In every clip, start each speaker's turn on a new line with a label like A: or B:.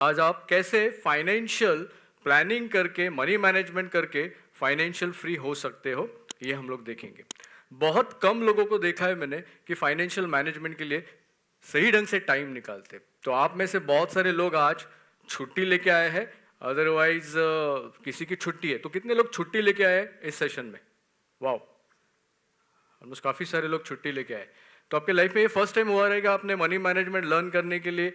A: आज आप कैसे फाइनेंशियल प्लानिंग करके मनी मैनेजमेंट करके फाइनेंशियल फ्री हो सकते हो, ये हम लोग देखेंगे। बहुत कम लोगों को देखा है मैंने कि फाइनेंशियल मैनेजमेंट के लिए सही ढंग से टाइम निकालते। तो आप में से बहुत सारे लोग आज छुट्टी लेके आए हैं, अदरवाइज किसी की छुट्टी है। तो कितने लोग छुट्टी लेके आए इस सेशन में? वाह, ऑलमोस्ट काफ़ी सारे लोग छुट्टी लेके आए। तो आपके लाइफ में ये फर्स्ट टाइम हुआ रहेगा आपने मनी मैनेजमेंट लर्न करने के लिए,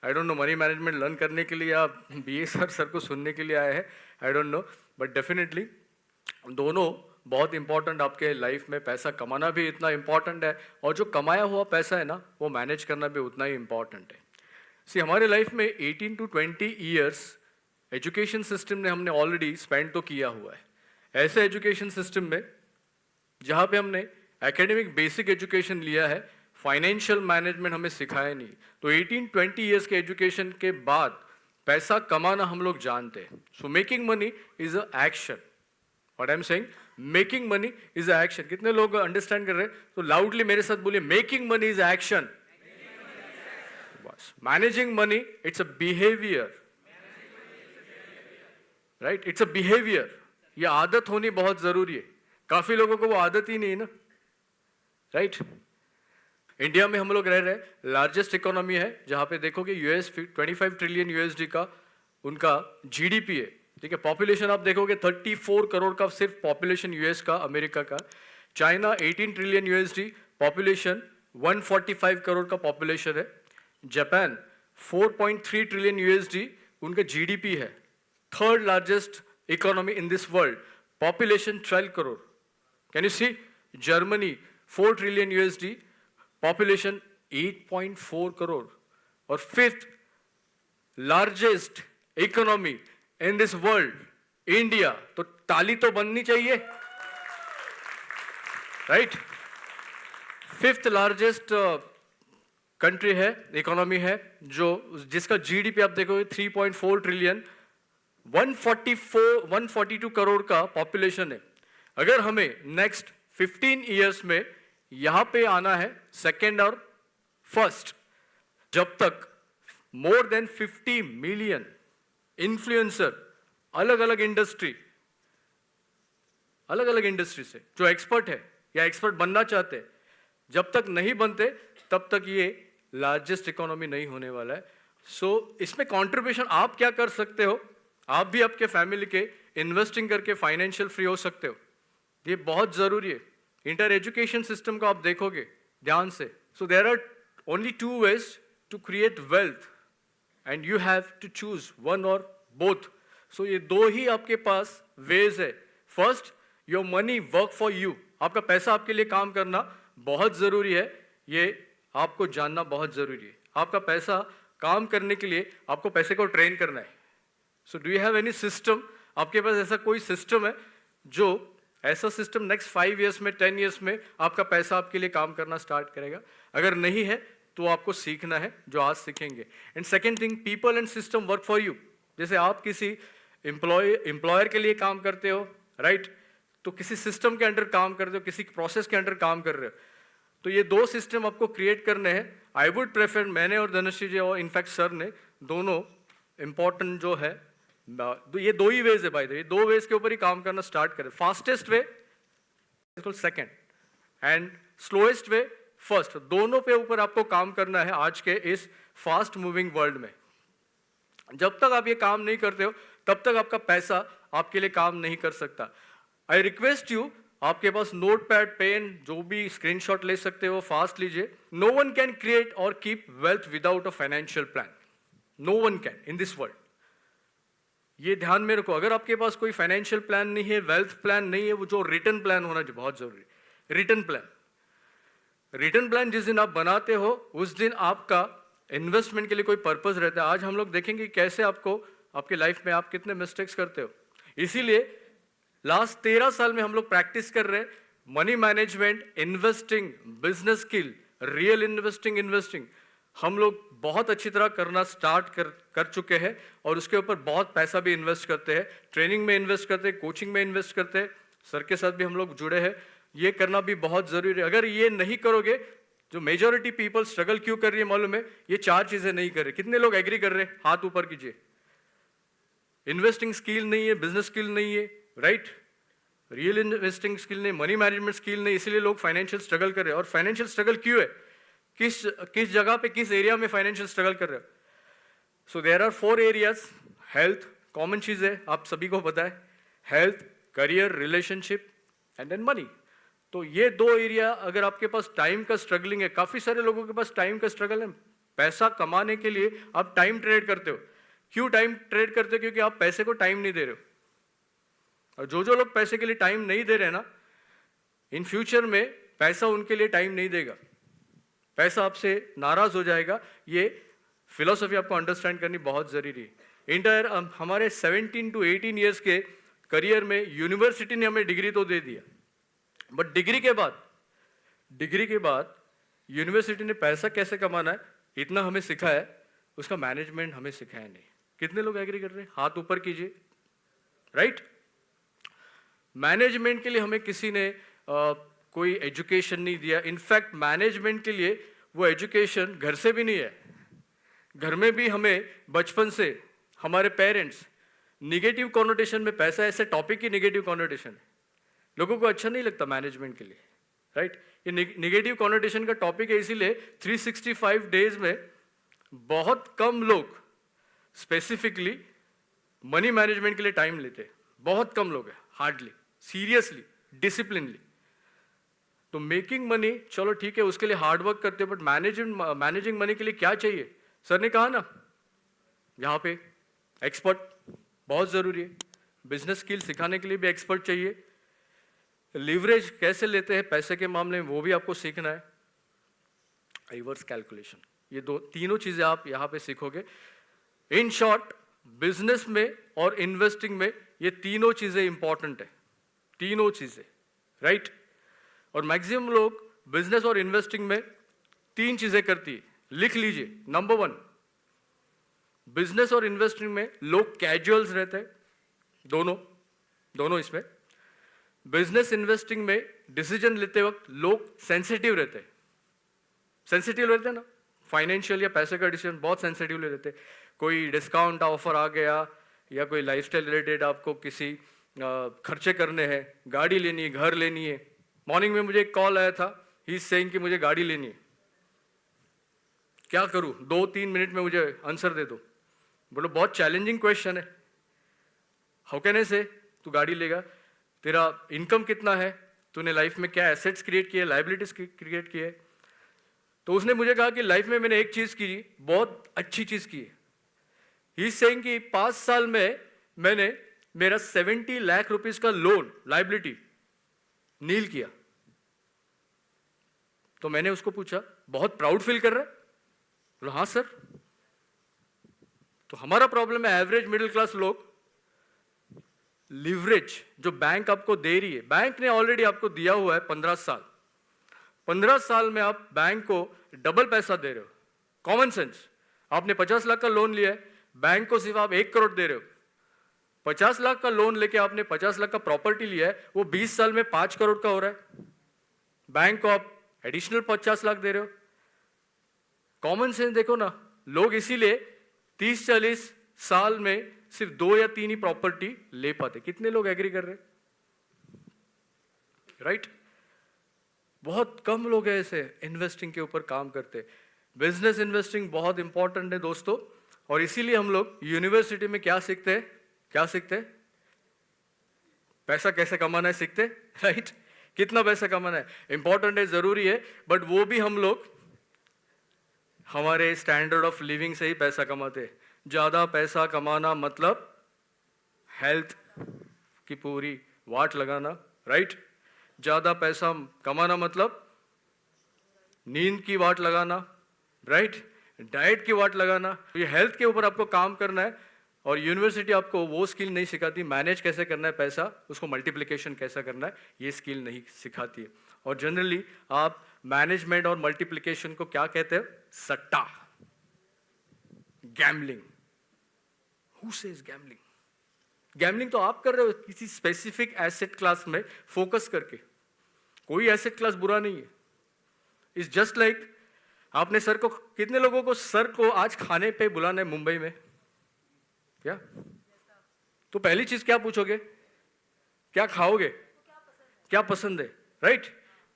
A: I don't know, money management learn करने के लिए या बीए सर को सुनने के लिए आए हैं, I don't know, but definitely दोनों बहुत इंपॉर्टेंट। आपके लाइफ में पैसा कमाना भी इतना इंपॉर्टेंट है और जो कमाया हुआ पैसा है ना, वो मैनेज करना भी उतना ही इंपॉर्टेंट है। सी हमारे लाइफ में 18 to 20 ईयर्स एजुकेशन सिस्टम ने हमने ऑलरेडी स्पेंड तो किया हुआ है। ऐसे एजुकेशन सिस्टम में जहाँ पे हमने एकेडमिक बेसिक एजुकेशन लिया है, फाइनेंशियल मैनेजमेंट हमें सिखाया नहीं। तो 18-20 ईयर्स के एजुकेशन के बाद पैसा कमाना हम लोग जानते हैं। So making money is a action. What I am saying, making money is a action. कितने लोग अंडरस्टैंड कर रहे हैं? तो लाउडली मेरे साथ बोलिए, मेकिंग मनी इज एक्शन। बस, managing money it's a behaviour, right? It's a behaviour. ये आदत होनी बहुत जरूरी है। काफी लोगों को वो आदत ही नहीं है ना, राइट? इंडिया में हम लोग रह रहे हैं, लार्जेस्ट इकोनॉमी है, जहां पे देखोगे यूएस 25 ट्रिलियन यूएसडी का उनका जीडीपी है, ठीक है। पॉपुलेशन आप देखोगे 34 करोड़ का सिर्फ पॉपुलेशन यूएस का, अमेरिका का। China 18 trillion USD population, 145 crore का पॉपुलेशन है। जापान 4.3 ट्रिलियन यूएसडी उनका जीडीपी है, third largest economy in this world, population 12 crore. Can you see? Germany 4 trillion USD, population 8.4 crore, और fifth largest economy in this world India. तो ताली तो बननी चाहिए, राइट? फिफ्थ लार्जेस्ट कंट्री है, इकोनॉमी है, जो जिसका जीडीपी आप देखोगे 3.4 ट्रिलियन, 142 करोड़ का पॉपुलेशन है। अगर हमें नेक्स्ट 15 ईयर्स में यहां पे आना है सेकेंड और फर्स्ट, जब तक मोर देन 50 मिलियन इन्फ्लुएंसर अलग अलग इंडस्ट्री से जो एक्सपर्ट है या एक्सपर्ट बनना चाहते हैं, जब तक नहीं बनते तब तक ये लार्जेस्ट इकोनॉमी नहीं होने वाला है। सो इसमें कंट्रीब्यूशन आप क्या कर सकते हो? आप भी आपके फैमिली के इन्वेस्टिंग करके फाइनेंशियल फ्री हो सकते हो। ये बहुत जरूरी है। इंटर एजुकेशन सिस्टम को आप देखोगे ध्यान से, so there are only 2 ways to create wealth and you have to choose one or both. So ये दो ही आपके पास वेज है। First, your money work for you, आपका पैसा आपके लिए काम करना बहुत जरूरी है। ये आपको जानना बहुत जरूरी है। आपका पैसा काम करने के लिए आपको पैसे को ट्रेन करना है। So do you have any system? आपके पास ऐसा कोई सिस्टम है जो ऐसा सिस्टम नेक्स्ट 5 ईयर्स में, 10 ईयर्स में आपका पैसा आपके लिए काम करना स्टार्ट करेगा? अगर नहीं है तो आपको सीखना है, जो आज सीखेंगे। And second thing, people and system work for you. जैसे आप किसी एम्प्लॉयर के लिए काम करते हो, राइट? तो किसी सिस्टम के अंडर काम करते हो, किसी प्रोसेस के अंडर काम कर रहे हो। तो ये 2 सिस्टम आपको क्रिएट करने हैं। आई वुड प्रेफर, मैंने और धनुषी जी और इनफैक्ट सर ने दोनों इंपॉर्टेंट जो है, ये 2 ही वेज है भाई, ये 2 वेज के ऊपर ही काम करना स्टार्ट करें। Fastest way second and slowest way first, दोनों पे ऊपर आपको काम करना है आज के इस फास्ट मूविंग वर्ल्ड में। जब तक आप ये काम नहीं करते हो तब तक आपका पैसा आपके लिए काम नहीं कर सकता। आई रिक्वेस्ट यू, आपके पास नोट पैड, पेन, जो भी स्क्रीनशॉट ले सकते हो फास्ट लीजिए। No one can create or keep wealth without a financial plan. No one can in this world. ये ध्यान में रखो। अगर आपके पास कोई फाइनेंशियल प्लान नहीं है, वेल्थ प्लान नहीं है, वो जो रिटर्न प्लान होना जो बहुत जरूरी है। रिटर्न प्लान जिस दिन आप बनाते हो उस दिन आपका इन्वेस्टमेंट के लिए कोई पर्पस रहता है। आज हम लोग देखेंगे कैसे आपको आपके लाइफ में आप कितने मिस्टेक्स करते हो। इसीलिए लास्ट 13 साल में हम लोग प्रैक्टिस कर रहे हैं money management, investing, business skill, real investing हम लोग बहुत अच्छी तरह करना स्टार्ट कर चुके हैं और उसके ऊपर बहुत पैसा भी इन्वेस्ट करते हैं। ट्रेनिंग में इन्वेस्ट करते हैं, कोचिंग में इन्वेस्ट करते हैं, सर के साथ भी हम लोग जुड़े हैं। ये करना भी बहुत जरूरी है। अगर ये नहीं करोगे जो मेजॉरिटी पीपल स्ट्रगल क्यों कर रही है मालूम है? ये 4 चीजें नहीं कर रहे। कितने लोग एग्री कर रहे हैं? हाथ ऊपर कीजिए। इन्वेस्टिंग स्किल नहीं है, बिजनेस स्किल नहीं है, राइट? रियल इन्वेस्टिंग स्किल नहीं, मनी मैनेजमेंट स्किल नहीं, इसलिए लोग फाइनेंशियल स्ट्रगल कर रहे हैं। और फाइनेंशियल स्ट्रगल क्यों है? किस जगह पे, किस एरिया में फाइनेंशियल स्ट्रगल कर रहे हो? So there are 4 areas. Health common चीज है, आप सभी को पता है। Health, career, relationship and then money. तो ये 2 एरिया, अगर आपके पास टाइम का स्ट्रगलिंग है, काफी सारे लोगों के पास टाइम का स्ट्रगल है। पैसा कमाने के लिए आप टाइम ट्रेड करते हो। क्यों टाइम ट्रेड करते हो? क्योंकि आप पैसे को टाइम नहीं दे रहे हो। और जो लोग पैसे के लिए टाइम नहीं दे रहे ना, इन फ्यूचर में पैसा उनके लिए टाइम नहीं देगा, पैसा आपसे नाराज हो जाएगा। ये फिलॉसफी आपको अंडरस्टैंड करनी बहुत जरूरी है। इंटायर हमारे 17 to 18 ईयर्स के करियर में यूनिवर्सिटी ने हमें डिग्री तो दे दिया, बट डिग्री के बाद यूनिवर्सिटी ने पैसा कैसे कमाना है इतना हमें सिखाया है, उसका मैनेजमेंट हमें सिखाया नहीं। कितने लोग एग्री कर रहे हैं? हाथ ऊपर कीजिए, राइट? मैनेजमेंट के लिए हमें किसी ने कोई एजुकेशन नहीं दिया। इनफैक्ट मैनेजमेंट के लिए वो एजुकेशन घर से भी नहीं है। घर में भी हमें बचपन से हमारे पेरेंट्स निगेटिव कॉनोटेशन में, पैसा ऐसे टॉपिक ही निगेटिव कॉनोटेशन है, लोगों को अच्छा नहीं लगता मैनेजमेंट के लिए, राइट? ये निगेटिव कॉनोटेशन का टॉपिक है, इसीलिए 365 डेज में बहुत कम लोग स्पेसिफिकली मनी मैनेजमेंट के लिए टाइम लेते हैं। बहुत कम लोग हैं, हार्डली, सीरियसली, डिसिप्लिनली। तो मेकिंग मनी, चलो ठीक है, उसके लिए हार्ड वर्क करते हैं, बट मैनेजिंग मनी के लिए क्या चाहिए? सर ने कहा ना, यहाँ पे एक्सपर्ट बहुत जरूरी है। बिजनेस स्किल सिखाने के लिए भी एक्सपर्ट चाहिए। लिवरेज कैसे लेते हैं पैसे के मामले में, वो भी आपको सीखना है। रिवर्स कैलकुलेशन, ये तीनों चीजें आप यहाँ पे सीखोगे। इन शॉर्ट, बिजनेस में और इन्वेस्टिंग में ये तीनों चीजें इंपॉर्टेंट है, तीनों चीजें, राइट? और मैक्सिमम लोग बिजनेस और इन्वेस्टिंग में 3 चीजें करती है, लिख लीजिए। नंबर 1, बिजनेस और इन्वेस्टिंग में लोग कैजुअल्स रहते हैं, दोनों इसमें। बिजनेस इन्वेस्टिंग में डिसीजन लेते वक्त लोग सेंसिटिव रहते हैं ना, फाइनेंशियल या पैसे का डिसीजन बहुत सेंसिटिव रहते हैं। कोई डिस्काउंट ऑफर आ गया या कोई लाइफस्टाइल रिलेटेड आपको किसी खर्चे करने हैं, गाड़ी लेनी है, घर लेनी है। मॉर्निंग में मुझे एक कॉल आया था, ही इज सेइंग कि मुझे गाड़ी लेनी है, क्या करूं? 2-3 मिनट में मुझे आंसर दे दो। बोलो बहुत चैलेंजिंग क्वेश्चन है। हाउ कैन आई से तू गाड़ी लेगा? तेरा इनकम कितना है? तूने लाइफ में क्या एसेट्स क्रिएट किए, लाइबिलिटीज क्रिएट किए? तो उसने मुझे कहा कि लाइफ में मैंने एक चीज की, बहुत अच्छी चीज की है। ही इज सेइंग कि 5 साल में मैंने मेरा 70 लाख रुपीस का लोन लाइबिलिटी नील किया। तो मैंने उसको पूछा, बहुत प्राउड फील कर रहा है? बोला हाँ सर। तो हमारा प्रॉब्लम है, एवरेज मिडिल क्लास लोग लिवरेज जो बैंक आपको दे रही है, बैंक ने ऑलरेडी आपको दिया हुआ है 15 साल, 15 साल में आप बैंक को डबल पैसा दे रहे हो। कॉमन सेंस, आपने 50 लाख का लोन लिया है, बैंक को सिर्फ आप 1 करोड़ दे रहे हो। 50 लाख का लोन लेके आपने 50 लाख का प्रॉपर्टी लिया है, वो 20 साल में 5 करोड़ का हो रहा है, बैंक को आप एडिशनल 50 लाख दे रहे हो। कॉमन सेंस देखो ना, लोग इसीलिए 30-40 साल में सिर्फ 2 या 3 ही प्रॉपर्टी ले पाते। कितने लोग एग्री कर रहे हैं, राइट? बहुत कम लोग ऐसे इन्वेस्टिंग के ऊपर काम करते। बिजनेस इन्वेस्टिंग बहुत इंपॉर्टेंट है दोस्तों, और इसीलिए हम लोग यूनिवर्सिटी में क्या सीखते हैं? पैसा कैसे कमाना है सीखते, राइट? कितना पैसा कमाना है इंपॉर्टेंट है, जरूरी है, बट वो भी हम लोग हमारे स्टैंडर्ड ऑफ लिविंग से ही पैसा कमाते हैं। ज्यादा पैसा कमाना मतलब हेल्थ की पूरी वाट लगाना, राइट? ज्यादा पैसा कमाना मतलब नींद की वाट लगाना, राइट? डाइट की वाट लगाना। ये हेल्थ के ऊपर आपको काम करना है, और यूनिवर्सिटी आपको वो स्किल नहीं सिखाती, मैनेज कैसे करना है पैसा, उसको मल्टीप्लिकेशन कैसे करना है, ये स्किल नहीं सिखाती है। और जनरली आप मैनेजमेंट और मल्टीप्लिकेशन को क्या कहते हैं? सट्टा, gambling. Who says gambling? Gambling तो आप कर रहे हो किसी स्पेसिफिक एसेट क्लास में फोकस करके। कोई एसेट क्लास बुरा नहीं है, इज जस्ट लाइक आपने सर को, कितने लोगों को सर को आज खाने पे बुलाना है मुंबई में? क्या? तो पहली चीज क्या पूछोगे? क्या खाओगे? क्या पसंद है? राइट?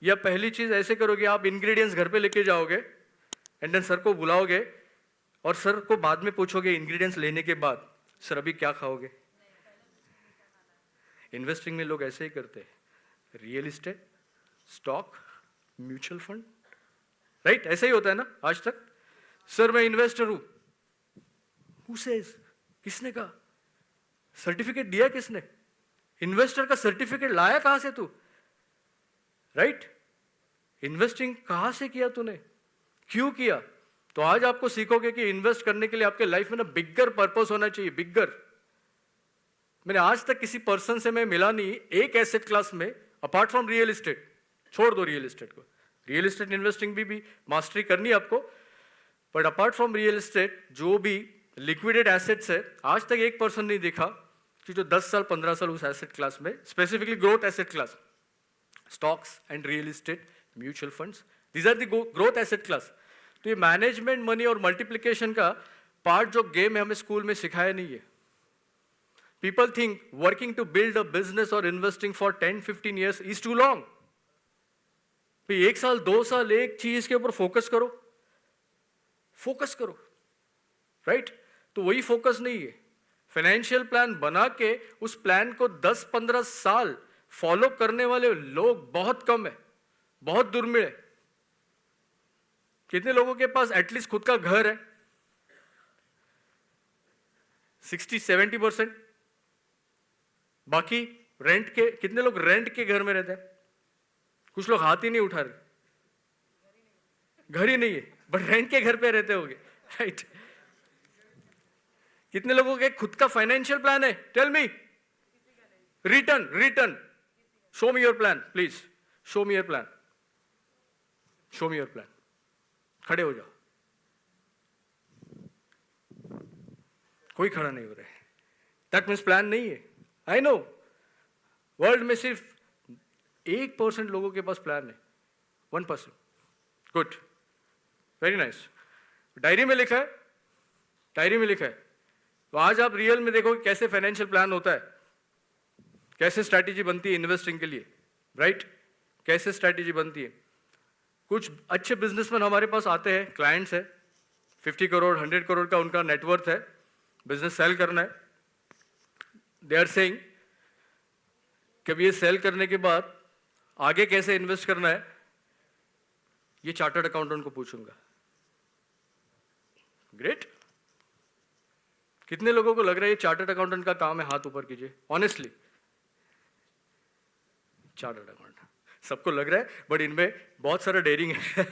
A: या पहली चीज ऐसे करोगे, आप इंग्रेडिएंट्स घर पे लेके जाओगे एंड देन सर को बुलाओगे और सर को बाद में पूछोगे इंग्रेडिएंट्स लेने के बाद, सर अभी क्या खाओगे? इन्वेस्टिंग में लोग ऐसे ही करते हैं, real estate, stock, mutual fund, right? ऐसे ही होता है ना आज तक। सर मैं इन्वेस्टर हूं, हु सेज? किसने कहा? सर्टिफिकेट दिया किसने? इन्वेस्टर का सर्टिफिकेट लाया कहां से तू? राइट? इन्वेस्टिंग कहां से किया तूने? क्यों किया? तो आज आपको सीखोगे कि इन्वेस्ट करने के लिए आपके लाइफ में ना बिगर पर्पस होना चाहिए, बिगर। मैंने आज तक किसी पर्सन से मैं मिला नहीं एक एसेट क्लास में अपार्ट फ्रॉम रियल एस्टेट। छोड़ दो रियल एस्टेट को, रियल एस्टेट इन्वेस्टिंग भी मास्टरी करनी है आपको, but apart from real estate जो भी लिक्विडेड एसेट्स है, आज तक एक पर्सन नहीं देखा कि जो 10 साल 15 साल उस एसेट क्लास में, specifically growth asset class, stocks and real estate, mutual funds, these are the growth asset class. तो ये मैनेजमेंट, मनी और मल्टीप्लिकेशन का पार्ट जो गेम है हमें स्कूल में सिखाया नहीं है। People think working to build a business और investing for 10-15 years is too long. भाई 1 साल 2 साल एक चीज के ऊपर फोकस करो, फोकस करो, राइट? तो वही फोकस नहीं है। फाइनेंशियल प्लान बना के उस प्लान को 10-15 साल फॉलो करने वाले लोग बहुत कम है, बहुत दुर्मिळ है। कितने लोगों के पास एटलीस्ट खुद का घर है? 60-70%। बाकी रेंट के, कितने लोग रेंट के घर में रहते हैं? कुछ लोग हाथ ही नहीं उठा रहे, घर ही नहीं है बट रेंट के घर पे रहते होंगे, राइट? कितने लोगों के खुद का फाइनेंशियल प्लान है? Tell me. Return show me your plan please, show me your plan, show me your plan. खड़े हो जाओ, कोई खड़ा नहीं हो रहा है, दैट मीन्स प्लान नहीं है। आई नो वर्ल्ड में सिर्फ 1% लोगों के पास प्लान है, 1%। Good, very nice. डायरी में लिखा है, डायरी में लिखा है। तो आज आप रियल में देखो कैसे फाइनेंशियल प्लान होता है, कैसे स्ट्रैटेजी बनती है इन्वेस्टिंग के लिए, राइट? कैसे स्ट्रैटेजी बनती है। कुछ अच्छे बिजनेसमैन हमारे पास आते हैं, क्लाइंट्स है, 50 करोड़ 100 करोड़ का उनका नेटवर्थ है, बिजनेस सेल करना है। दे आर सेइंग कि अब ये सेल करने के बाद आगे कैसे इन्वेस्ट करना है, ये चार्टर्ड अकाउंटेंट को पूछूंगा। ग्रेट। कितने लोगों को लग रहा है ये चार्टर्ड अकाउंटेंट का काम है? हाथ ऊपर कीजिए ऑनेस्टली। चार्टर्ड अकाउंटेंट सबको लग रहा है, बट इनमें बहुत सारा डेयरिंग है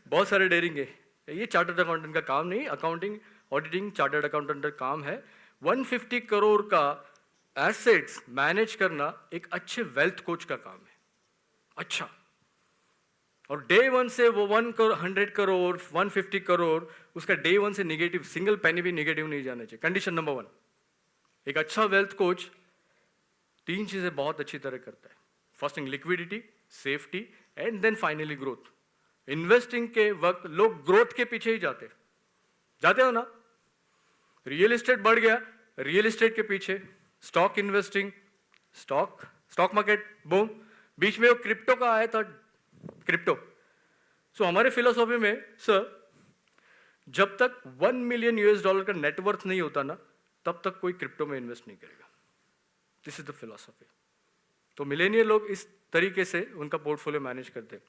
A: बहुत सारे डेयरिंग है। ये चार्टर्ड अकाउंटेंट का काम नहीं, अकाउंटिंग ऑडिटिंग चार्टर्ड अकाउंटेंट का काम है। 150 करोड़ का एसेट्स मैनेज करना एक अच्छे वेल्थ कोच का काम है। अच्छा, और डे 1 से वो 100 करोड़ 150 करोड़ उसका डे 1 से निगेटिव, सिंगल पेनी भी निगेटिव नहीं जाना चाहिए। कंडीशन नंबर 1, एक अच्छा वेल्थ कोच 3 चीजें बहुत अच्छी तरह करता है। First thing liquidity, safety and then finally growth. Investing के वक्त लोग ग्रोथ के पीछे ही जाते हो ना। रियल एस्टेट बढ़ गया, रियल एस्टेट के पीछे। Stock investing, stock market boom, बीच में वो क्रिप्टो का आया था, क्रिप्टो। सो हमारे फिलोसॉफी में सर, जब तक $1 मिलियन का नेटवर्थ नहीं होता ना, तब तक कोई क्रिप्टो में इन्वेस्ट नहीं करेगा। This is the philosophy. तो मिलेनियल लोग इस तरीके से उनका पोर्टफोलियो मैनेज करते हैं।